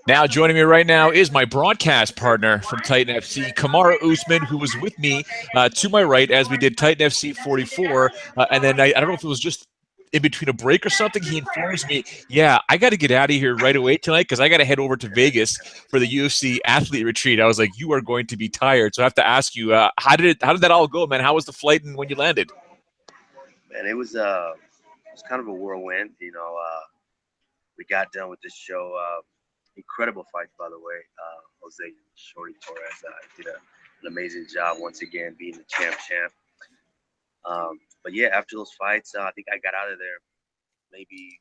Now joining me right now is my broadcast partner from Titan FC, Kamaru Usman, who was with me to my right as we did Titan FC 44. And then I don't know if it was just in between a break or something, he informs me, yeah, I got to get out of here right away tonight because I got to head over to Vegas for the UFC athlete retreat. I was like, you are going to be tired. So I have to ask you, how did that all go, man? How was the flight and when you landed? Man, it was kind of a whirlwind. We got done with this show. Incredible fight, by the way. Jose Shorty Torres did an amazing job once again being the champ. But yeah, after those fights, I think I got out of there maybe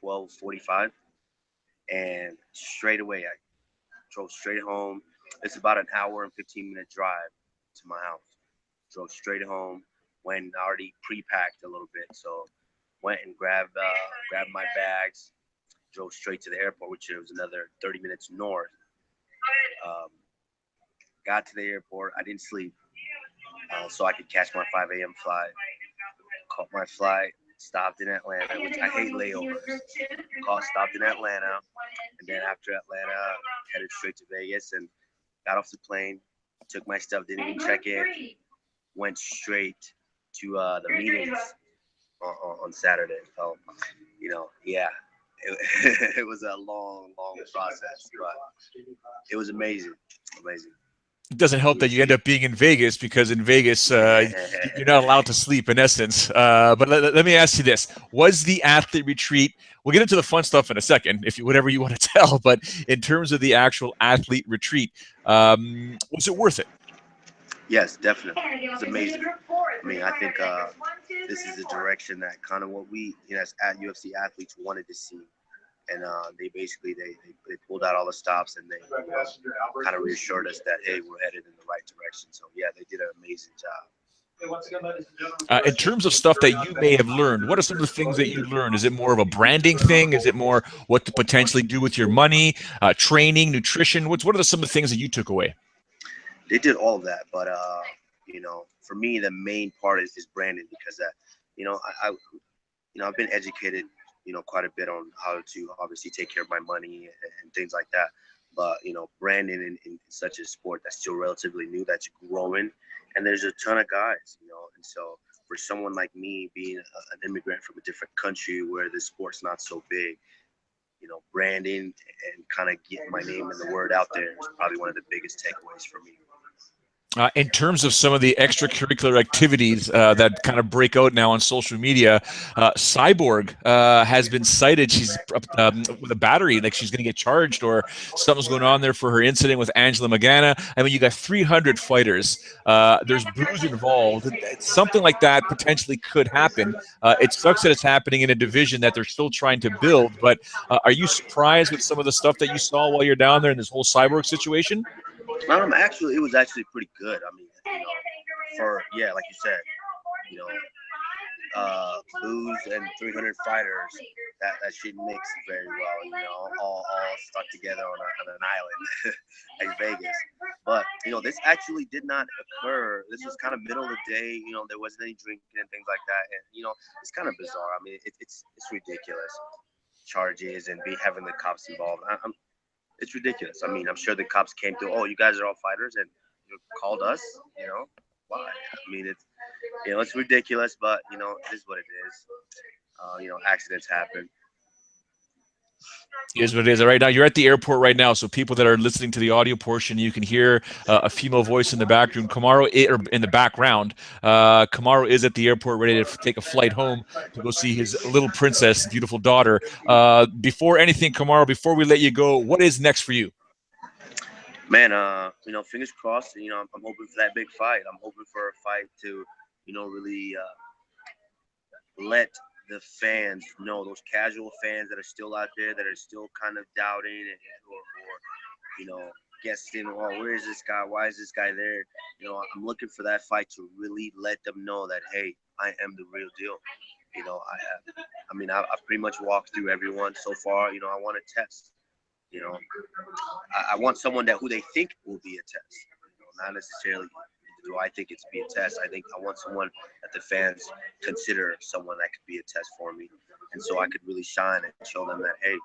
12:45, and straight away I drove straight home. It's about an hour and 15-minute drive to my house. Drove straight home. Went already pre-packed a little bit, so went and grabbed my bags. Drove straight to the airport, which was another 30 minutes north. Got to the airport. I didn't sleep, so I could catch my 5 a.m. flight. Caught my flight, stopped in Atlanta, which I hate layovers. Stopped in Atlanta, and then after Atlanta, headed straight to Vegas and got off the plane. Took my stuff, didn't even check in. Went straight to the meetings on Saturday. So, yeah. It was a long process, but it was amazing. It doesn't help that you end up being in Vegas because in Vegas, you're not allowed to sleep in essence. But let me ask you this. Was the athlete retreat, we'll get into the fun stuff in a second, whatever you want to tell, but in terms of the actual athlete retreat, was it worth it? Yes, definitely. It's amazing. I mean, I think this is the direction that kind of what we, as UFC athletes wanted to see. And they basically they pulled out all the stops and they kind of reassured us that, hey, we're headed in the right direction. So yeah, they did an amazing job. In terms of stuff that you may have learned, what are some of the things that you learned? Is it more of a branding thing? Is it more what to potentially do with your money, training, nutrition? What are some of the things that you took away? They did all of that, but for me, the main part is branding because I've been educated, quite a bit on how to obviously take care of my money and things like that. But branding in such a sport that's still relatively new, that's growing, and there's a ton of guys, and so for someone like me being an immigrant from a different country where this sport's not so big, branding and kind of getting my name and the word out there is probably one of the biggest takeaways for me. In terms of some of the extracurricular activities that kind of break out now on social media, Cyborg has been cited. She's with a battery, like she's going to get charged or something's going on there for her incident with Angela Magana. I mean, you got 300 fighters. There's booze involved. Something like that potentially could happen. It sucks that it's happening in a division that they're still trying to build. But are you surprised with some of the stuff that you saw while you're down there in this whole Cyborg situation? Actually, it was actually pretty good. I mean, like you said, booze and 300 fighters, that shit mixed very well. All stuck together on an island like Vegas. But this actually did not occur. This was kind of middle of the day. There wasn't any drinking and things like that. And it's kind of bizarre. I mean, it's ridiculous. Charges and having the cops involved. It's ridiculous. I mean, I'm sure the cops came through. Oh, you guys are all fighters, and you called us. Why? I mean, it's ridiculous, but it is what it is. Accidents happen. It is what it is. Right now, you're at the airport right now, so people that are listening to the audio portion, you can hear a female voice in the background. In the background, Kamaru is at the airport, ready to take a flight home to go see his little princess, beautiful daughter. Before anything, Kamaru, before we let you go, what is next for you? Man, fingers crossed. I'm hoping for that big fight. I'm hoping for a fight to, really let the fans know, those casual fans that are still out there, that are still kind of doubting or guessing, oh, where is this guy? Why is this guy there? I'm looking for that fight to really let them know that, hey, I am the real deal. I've pretty much walked through everyone so far. I want to test. I want someone who they think will be a test. Not necessarily do I think it's be a test. I want someone that the fans consider someone that could be a test for me, and so I could really shine and show them that, hey,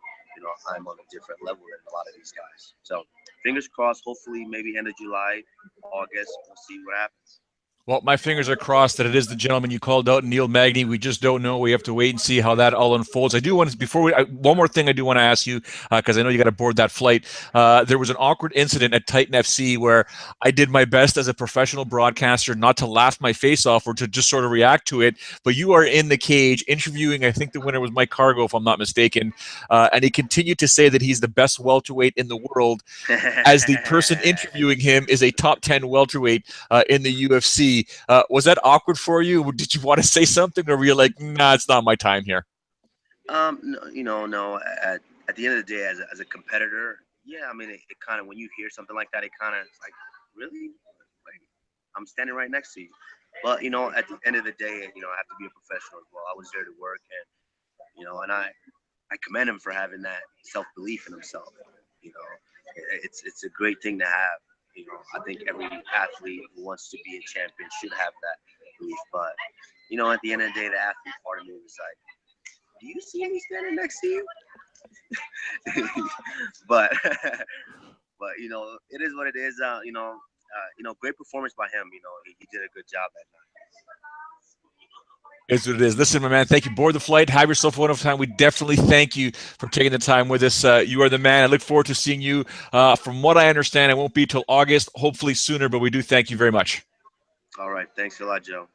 I'm on a different level than a lot of these guys. So fingers crossed. Hopefully, maybe end of July, August, we'll see what happens. Well, my fingers are crossed that it is the gentleman you called out, Neil Magny. We just don't know. We have to wait and see how that all unfolds. I do want to, one more thing I do want to ask you, because I know you got to board that flight. There was an awkward incident at Titan FC where I did my best as a professional broadcaster not to laugh my face off or to just sort of react to it. But you are in the cage interviewing, I think the winner was Mike Cargo, if I'm not mistaken. And he continued to say that he's the best welterweight in the world, as the person interviewing him is a top 10 welterweight in the UFC. Was that awkward for you? Did you want to say something, or were you like, nah, it's not my time here? No, no. At the end of the day, as a competitor, yeah, I mean, it kind of, when you hear something like that, it kind of like, really? Like, I'm standing right next to you. But, at the end of the day, I have to be a professional as well. I was there to work, and I commend him for having that self-belief in himself. It's a great thing to have. I think every athlete who wants to be a champion should have that belief. But, at the end of the day, the athlete part of me was like, do you see me standing next to you? but it is what it is. Great performance by him. He did a good job that night. It's what it is. Listen, my man, thank you. Board the flight. Have yourself a wonderful time. We definitely thank you for taking the time with us. You are the man. I look forward to seeing you. From what I understand, it won't be till August, hopefully sooner, but we do thank you very much. All right. Thanks a lot, Joe.